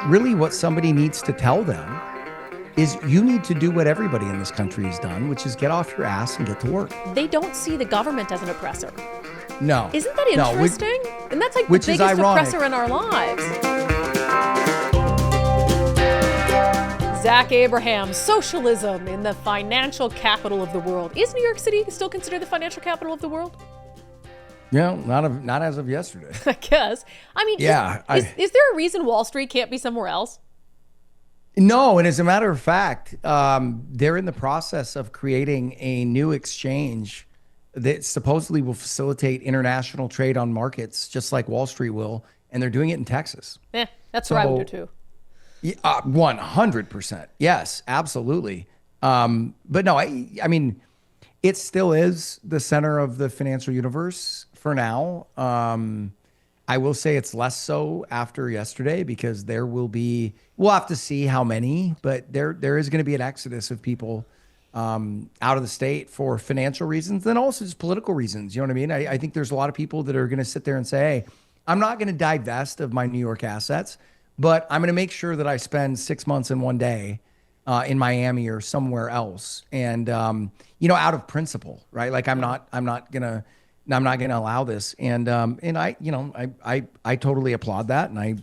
Really, what somebody needs to tell them is you need to do what everybody in this country has done, which is get off your ass and get to work. They don't see the government as an oppressor. No. Isn't that No, interesting? And that's like the which is biggest ironic. oppressor in our lives. Zach Abraham, socialism in the financial capital of the world. Is New York City still considered the financial capital of the world? Yeah, not as of yesterday. I guess. I mean, Yeah, is there a reason Wall Street can't be somewhere else? No, and as a matter of fact, they're in the process of creating a new exchange that supposedly will facilitate international trade on markets, just like Wall Street will, and they're doing it in Texas. That's what I would do too. 100%. Yes, absolutely. But no, I mean, it still is the center of the financial universe for now. I will say it's less so after yesterday because we'll have to see how many, but there is going to be an exodus of people out of the state for financial reasons, then also just political reasons. You know what I mean? I think there's a lot of people that are going to sit there and say, hey, I'm not going to divest of my New York assets, but I'm going to make sure that I spend 6 months and one day in Miami or somewhere else. And, out of principle, right? Like I'm not going to allow this. And I totally applaud that. And I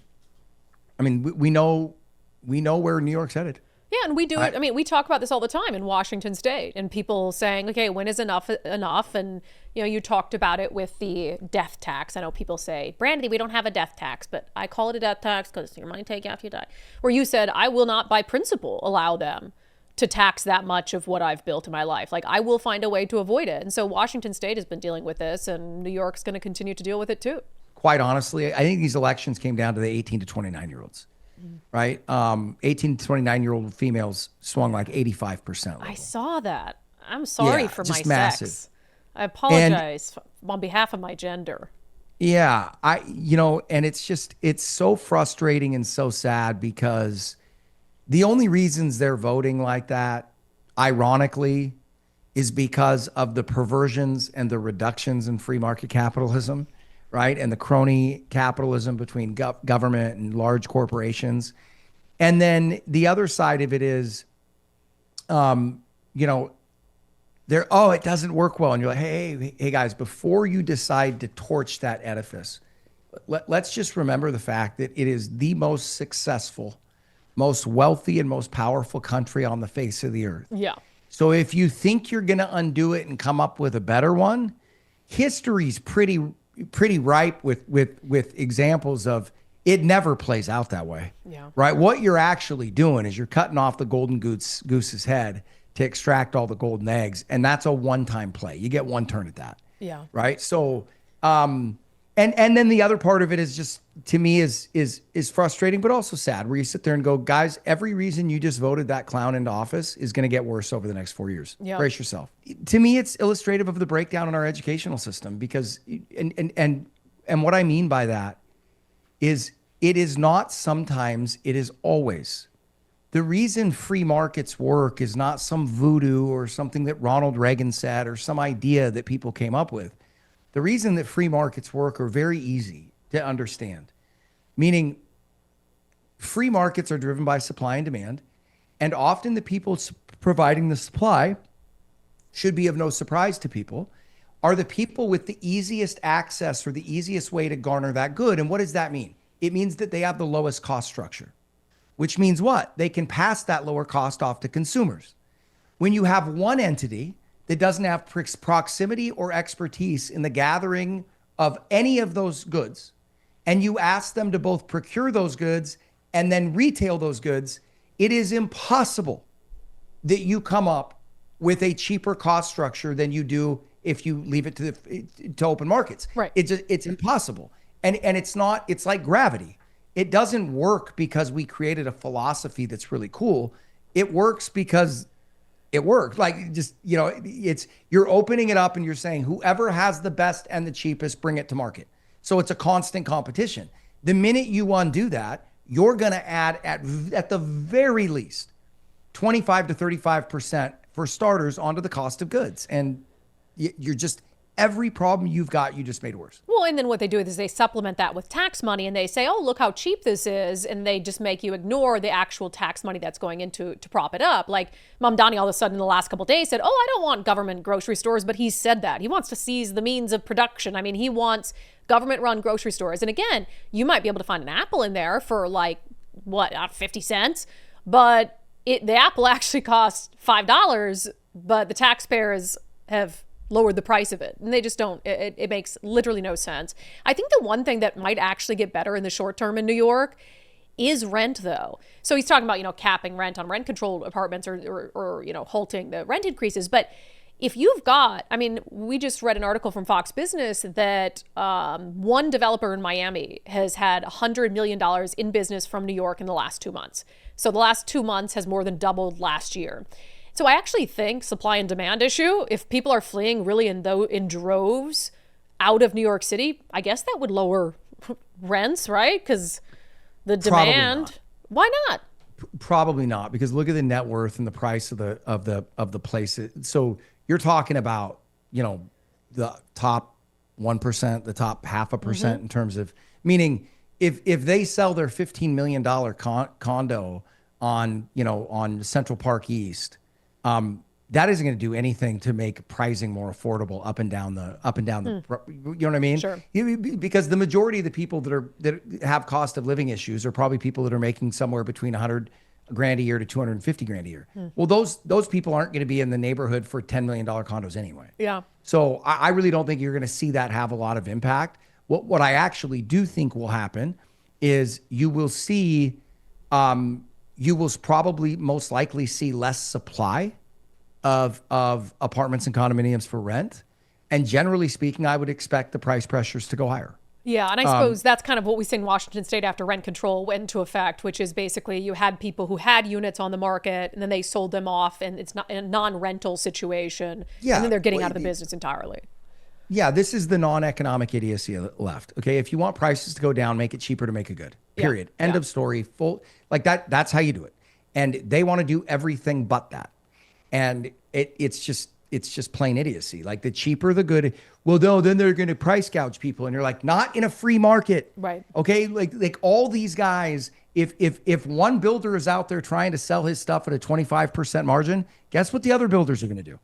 mean, we know where New York's headed. Yeah, and we do it. I mean, we talk about this all the time in Washington State, and people saying, okay, when is enough enough? And, you talked about it with the death tax. I know people say, Brandi, we don't have a death tax, but I call it a death tax because your money take after you die. Where you said, I will not by principle allow them to tax that much of what I've built in my life. Like, I will find a way to avoid it. And so Washington State has been dealing with this, and New York's going to continue to deal with it too. Quite honestly, I think these elections came down to the 18 to 29-year-olds. Right? 18 to 29-year-old females swung like 85% level. I saw that. I'm sorry for my massive. sex. I apologize on behalf of my gender. Yeah. And it's so frustrating and so sad because the only reasons they're voting like that, ironically, is because of the perversions and the reductions in free market capitalism. Right? And the crony capitalism between government and large corporations. And then the other side of it is, it doesn't work well. And you're like, hey guys, before you decide to torch that edifice, let's just remember the fact that it is the most successful, most wealthy, and most powerful country on the face of the earth. Yeah. So if you think you're going to undo it and come up with a better one, history's pretty ripe with examples of it never plays out that way. Yeah. Right. What you're actually doing is you're cutting off the golden goose's head to extract all the golden eggs. And that's a one-time play. You get one turn at that. Yeah. Right. So, and then the other part of it is just, to me, is frustrating, but also sad, where you sit there and go, guys, every reason you just voted that clown into office is going to get worse over the next 4 years. Yeah. Brace yourself. To me, it's illustrative of the breakdown in our educational system because, and what I mean by that is it is not sometimes, it is always. The reason free markets work is not some voodoo or something that Ronald Reagan said or some idea that people came up with. The reason that free markets work are very easy to understand, meaning free markets are driven by supply and demand, and often the people providing the supply, should be of no surprise to people, are the people with the easiest access or the easiest way to garner that good. And what does that mean? It means that they have the lowest cost structure, which means what? They can pass that lower cost off to consumers. When you have one entity that doesn't have proximity or expertise in the gathering of any of those goods, and you ask them to both procure those goods and then retail those goods, it is impossible that you come up with a cheaper cost structure than you do if you leave it to open markets. Right. It's impossible. And it's like gravity. It doesn't work because we created a philosophy that's really cool. It works because it worked. Like, just, you're opening it up and you're saying whoever has the best and the cheapest, bring it to market. So it's a constant competition. The minute you undo that, you're going to add at the very least 25 to 35% for starters onto the cost of goods. And you're just, every problem you've got, you just made worse. Well, and then what they do is they supplement that with tax money and they say, oh, look how cheap this is. And they just make you ignore the actual tax money that's going into to prop it up. Like Mamdani all of a sudden in the last couple of days said, oh, I don't want government grocery stores, but he said that. He wants to seize the means of production. I mean, he wants government-run grocery stores. And again, you might be able to find an apple in there for like, 50 cents? But the apple actually costs $5, but the taxpayers have lowered the price of it. And they just don't, it makes literally no sense. I think the one thing that might actually get better in the short term in New York is rent though. So he's talking about, capping rent on rent controlled apartments or halting the rent increases. But if you've got, we just read an article from Fox Business that one developer in Miami has had $100 million in business from New York in the last 2 months. So the last 2 months has more than doubled last year. So I actually think supply and demand issue, if people are fleeing really in droves out of New York City, I guess that would lower rents, right? Because the demand, why not? Probably not, because look at the net worth and the price of the places. So you're talking about, the top 1%, the top 0.5% in terms of, meaning if they sell their $15 million condo on Central Park East, that isn't going to do anything to make pricing more affordable up and down the, you know what I mean? Sure. Because the majority of the people that have cost of living issues are probably people that are making somewhere between $100 grand a year to $250 grand a year. Well, those people aren't going to be in the neighborhood for $10 million condos anyway. Yeah. So I really don't think you're going to see that have a lot of impact. What I actually do think will happen is you will see, you will probably most likely see less supply of apartments and condominiums for rent. And generally speaking, I would expect the price pressures to go higher. Yeah, and I suppose that's kind of what we see in Washington State after rent control went into effect, which is basically you had people who had units on the market and then they sold them off and it's not a non-rental situation. Yeah, and then they're getting out of the business entirely. Yeah, this is the non-economic idiocy left. Okay, if you want prices to go down, make it cheaper to make it good. Period. Yeah. End of story. Full like that. That's how you do it. And they want to do everything but that. And it's just plain idiocy. Like the cheaper, the good. Well, no, then they're going to price gouge people, and you're like, not in a free market, right? Okay, like all these guys. If one builder is out there trying to sell his stuff at a 25% margin, guess what the other builders are going to do?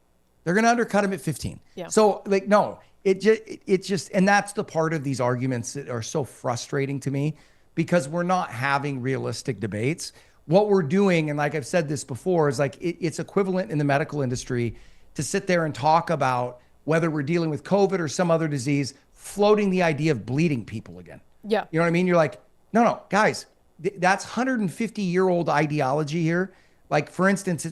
They're going to undercut him at 15. Yeah. So no. It just, and that's the part of these arguments that are so frustrating to me, because we're not having realistic debates. What we're doing, and like I've said this before, is like it's equivalent in the medical industry to sit there and talk about whether we're dealing with COVID or some other disease, floating the idea of bleeding people again. Yeah. You know what I mean? You're like, no, guys, that's 150-year-old ideology here. Like, for instance,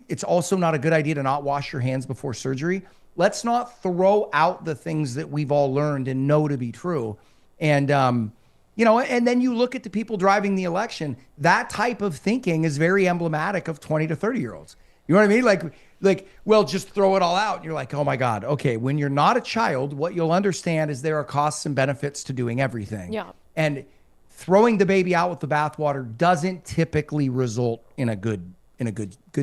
it's also not a good idea to not wash your hands before surgery. Let's not throw out the things that we've all learned and know to be true. And, and then you look at the people driving the election. That type of thinking is very emblematic of 20 to 30-year-olds. You know what I mean? Like, well, just throw it all out. You're like, oh my God. Okay. When you're not a child, what you'll understand is there are costs and benefits to doing everything. Yeah. And throwing the baby out with the bathwater doesn't typically result in a good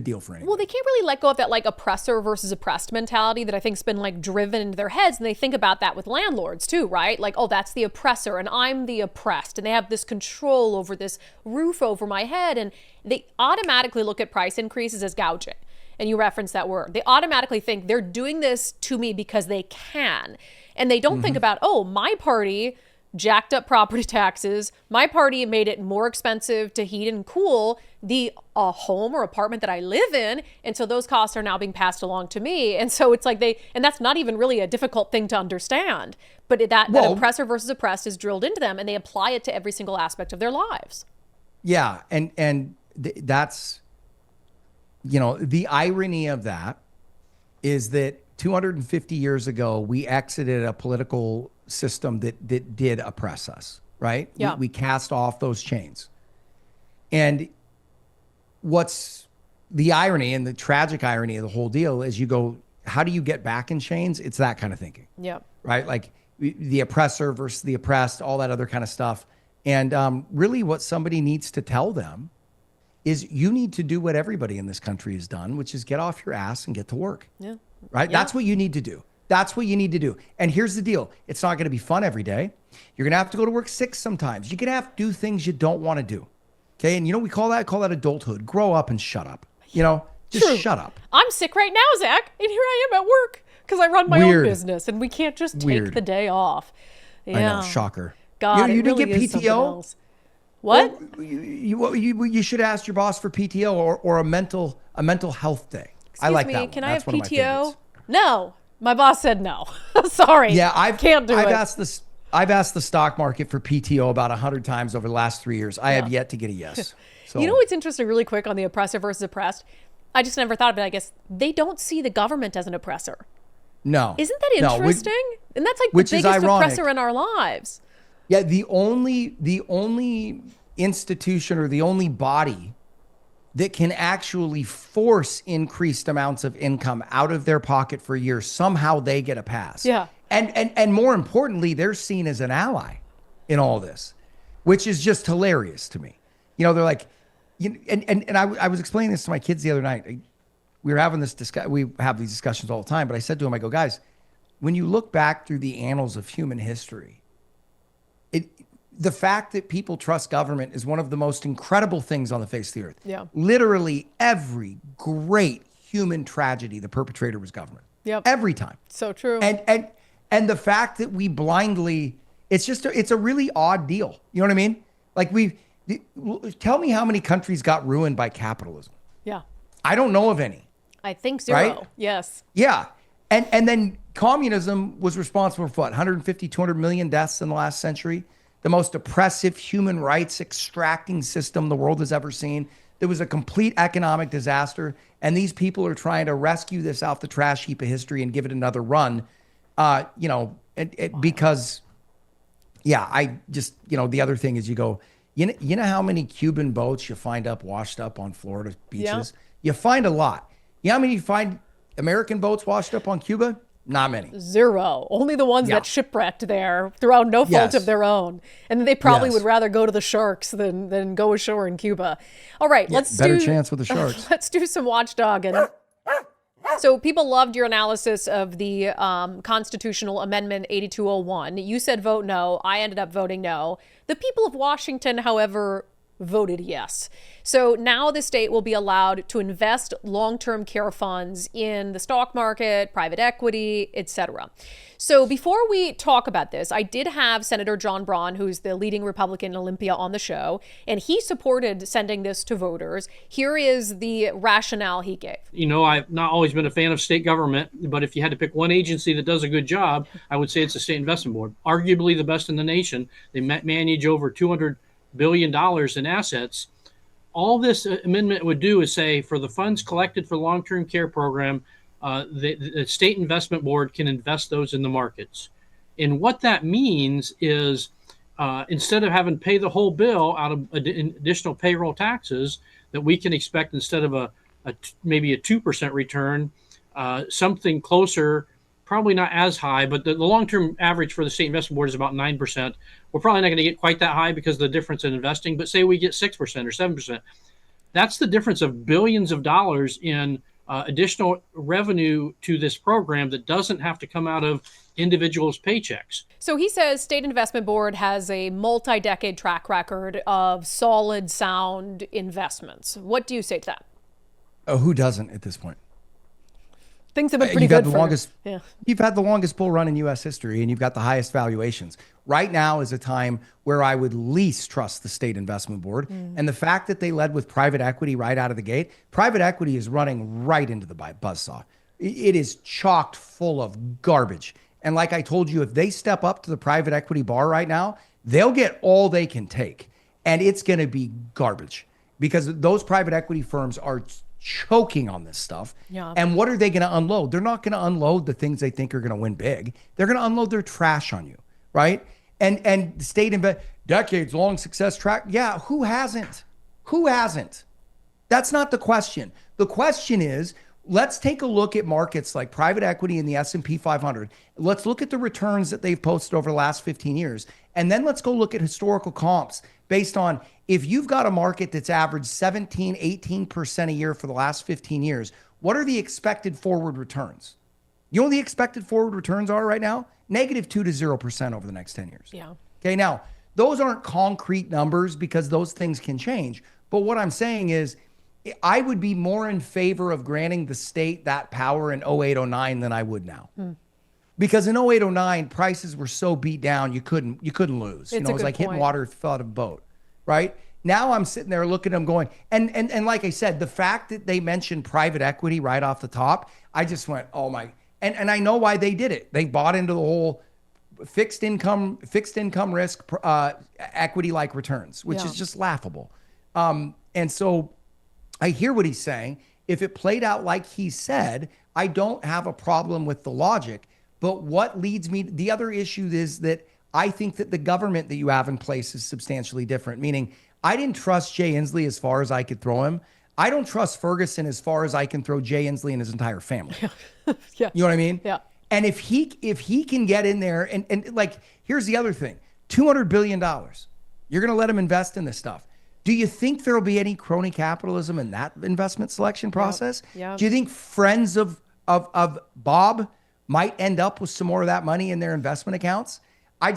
deal for anyone. Well, they can't really let go of that like oppressor versus oppressed mentality that I think's been like driven into their heads. And they think about that with landlords too, right? Like, oh, that's the oppressor and I'm the oppressed. And they have this control over this roof over my head. And they automatically look at price increases as gouging. And you reference that word. They automatically think they're doing this to me because they can. And they don't think about, oh, my party jacked up property taxes. My party made it more expensive to heat and cool the home or apartment that I live in. And so those costs are now being passed along to me. And so it's like and that's not even really a difficult thing to understand. But that oppressor versus oppressed is drilled into them and they apply it to every single aspect of their lives. Yeah. And that's, the irony of that is that 250 years ago, we exited a political system that did oppress us, right? Yeah. We cast off those chains. And what's the irony and the tragic irony of the whole deal is you go, how do you get back in chains? It's that kind of thinking. Yeah. Right? Like the oppressor versus the oppressed, all that other kind of stuff. And really what somebody needs to tell them is you need to do what everybody in this country has done, which is get off your ass and get to work. Yeah. Right? Yeah. That's what you need to do. That's what you need to do. And here's the deal. It's not going to be fun every day. You're going to have to go to work sick sometimes. You're going to have to do things you don't want to do. Okay. And you know what we call that? Call that adulthood. Grow up and shut up. You know, just True. shut up. I'm sick right now, Zach, and here I am at work because I run my own business, and we can't just take the day off. Yeah. I know. Shocker. God, you it didn't really get is something PTO? else. What? Well, you should ask your boss for PTO or a mental health day. Excuse I like me, that one. can That's I have one of my PTO? favorites. No. My boss said no. Sorry. Yeah, can't do it. I've asked the stock market for PTO about 100 times over the last 3 years. I have yet to get a yes. So, You know what's interesting really quick on the oppressor versus oppressed? I just never thought of it. I guess they don't see the government as an oppressor. no. Isn't that interesting? And that's like the which is biggest ironic. oppressor in our lives. Yeah, the only institution or the only body that can actually force increased amounts of income out of their pocket for years, somehow they get a pass. Yeah. And more importantly, they're seen as an ally in all this, which is just hilarious to me. You know, they're like, I was explaining this to my kids the other night. We were having we have these discussions all the time, but I said to them, I go, guys, when you look back through the annals of human history, the fact that people trust government is one of the most incredible things on the face of the earth. Yeah. Literally every great human tragedy, the perpetrator was government. Yep. Every time. So true. And the fact that we blindly, it's a really odd deal. You know what I mean? Like tell me how many countries got ruined by capitalism. Yeah. I don't know of any. I think 0. Right? Yes. Yeah. And then communism was responsible for what, 150, 200 million deaths in the last century? The most oppressive human rights extracting system the world has ever seen. There was a complete economic disaster. And these people are trying to rescue this off the trash heap of history and give it another run. Because, I just, the other thing is you go, you know how many Cuban boats you find washed up on Florida beaches? Yeah. You find a lot. You know how many you find American boats washed up on Cuba? Not many. 0. Only the ones that shipwrecked there throughout no fault of their own. And they probably would rather go to the sharks than go ashore in Cuba. All right, better chance with the sharks. Let's do some watchdogging. So people loved your analysis of the Constitutional Amendment 8201. You said vote no. I ended up voting no. The people of Washington, however, voted yes. So now the state will be allowed to invest long-term care funds in the stock market, private equity, etc. So before we talk about this, I did have Senator John Braun, who's the leading Republican in Olympia, on the show, and he supported sending this to voters. Here is the rationale he gave. You know, I've not always been a fan of state government, but if you had to pick one agency that does a good job, I would say it's the State Investment Board. Arguably the best in the nation. They manage over $200 billion in assets. All this amendment would do is say for the funds collected for long-term care program, the State Investment Board can invest those in the markets. And what that means is instead of having to pay the whole bill out of additional payroll taxes that we can expect instead of maybe a 2% return, something closer, probably not as high, but the long-term average for the State Investment Board is about 9%. We're probably not going to get quite that high because of the difference in investing, but say we get 6% or 7%. That's the difference of billions of dollars in additional revenue to this program that doesn't have to come out of individuals' paychecks. So he says State Investment Board has a multi-decade track record of solid, sound investments. What do you say to that? Oh, who doesn't at this point? Things have been pretty good. You've had the longest bull run in U.S. history, and you've got the highest valuations. Right now is a time where I would least trust the State Investment Board. And the fact that they led with private equity right out of the gate, private equity is running right into the buzzsaw. It is chocked full of garbage. And like I told you, if they step up to the private equity bar right now, they'll get all they can take. And it's going to be garbage because those private equity firms are choking on this stuff. Yeah. And what are they going to unload? They're not going to unload the things they think are going to win big. They're going to unload their trash on you, right? And state decades long success track. Yeah, who hasn't? Who hasn't? That's not the question. The question is, let's take a look at markets like private equity in the S&P 500. Let's look at the returns that they've posted over the last 15 years. And then let's go look at historical comps based on if you've got a market that's averaged 17, 18% a year for the last 15 years, what are the expected forward returns? You know what the expected forward returns are right now? -2 to 0% over the next 10 years. Yeah. Okay, now, those aren't concrete numbers because those things can change. But what I'm saying is, I would be more in favor of granting the state that power in 08, 09 than I would now. Because in 08, 09, prices were so beat down, you couldn't lose. It's it was like hitting water if you fell out of a boat, right? Now I'm sitting there looking at them going, and like I said, the fact that they mentioned private equity right off the top, I just went, oh my, and I know why they did it. They bought into the whole fixed income risk, equity-like returns, which is just laughable. And so I hear what he's saying. If it played out like he said, I don't have a problem with the logic. But what leads me, the other issue is that I think that the government that you have in place is substantially different, meaning I didn't trust Jay Inslee as far as I could throw him. I don't trust Ferguson as far as I can throw Jay Inslee and his entire family. Yeah. You know what I mean? Yeah. And if he can get in there and like, here's the other thing, $200 billion, you're going to let him invest in this stuff. Do you think there'll be any crony capitalism in that investment selection process? Yeah. Do you think friends of Bob might end up with some more of that money in their investment accounts? I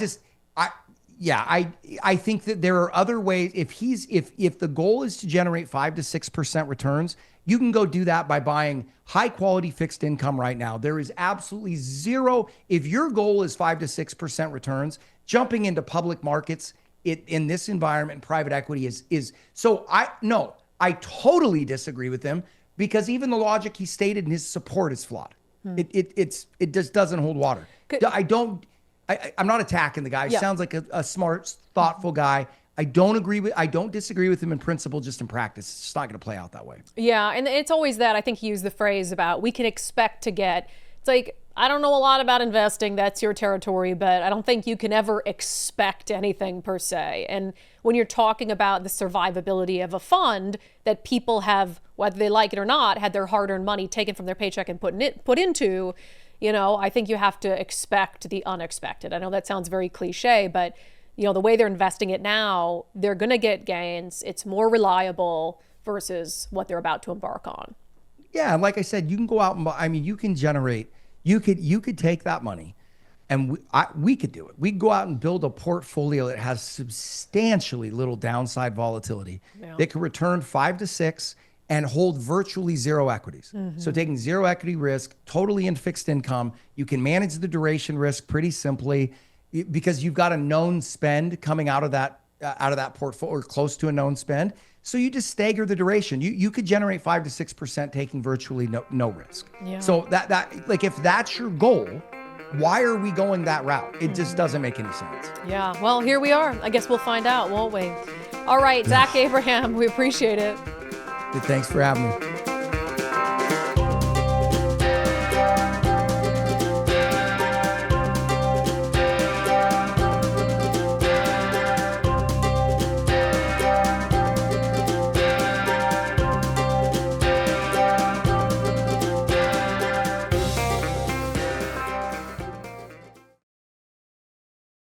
think that there are other ways. If the goal is to generate 5 to 6% returns, you can go do that by buying high quality fixed income right now. There is absolutely zero. If your goal is 5 to 6% returns, jumping into public markets in this environment, private equity is so. I totally disagree with him because even the logic he stated in his support is flawed. It just doesn't hold water. I'm not attacking the guy. He sounds like a smart, thoughtful guy. I don't disagree with him in principle, just in practice. It's just not going to play out that way. Yeah, and it's always that. I think he used the phrase about we can expect to get. It's like, I don't know a lot about investing. That's your territory, but I don't think you can ever expect anything per se. And when you're talking about the survivability of a fund that people have, whether they like it or not, had their hard-earned money taken from their paycheck and put into, I think you have to expect the unexpected. I know that sounds very cliche, but the way they're investing it now, they're going to get gains. It's more reliable versus what they're about to embark on. Yeah, and like I said, you can go out and you can generate. You could take that money, and we could do it. We could go out and build a portfolio that has substantially little downside volatility that could return 5 to 6 and hold virtually zero equities. So taking zero equity risk, totally in fixed income, you can manage the duration risk pretty simply because you've got a known spend coming out of that portfolio or close to a known spend. So you just stagger the duration. You could generate 5 to 6% taking virtually no risk. Yeah. So that like if that's your goal, why are we going that route? It just doesn't make any sense. Yeah. Well, here we are. I guess we'll find out, won't we? All right, Zach Abraham, we appreciate it. Thanks for having me.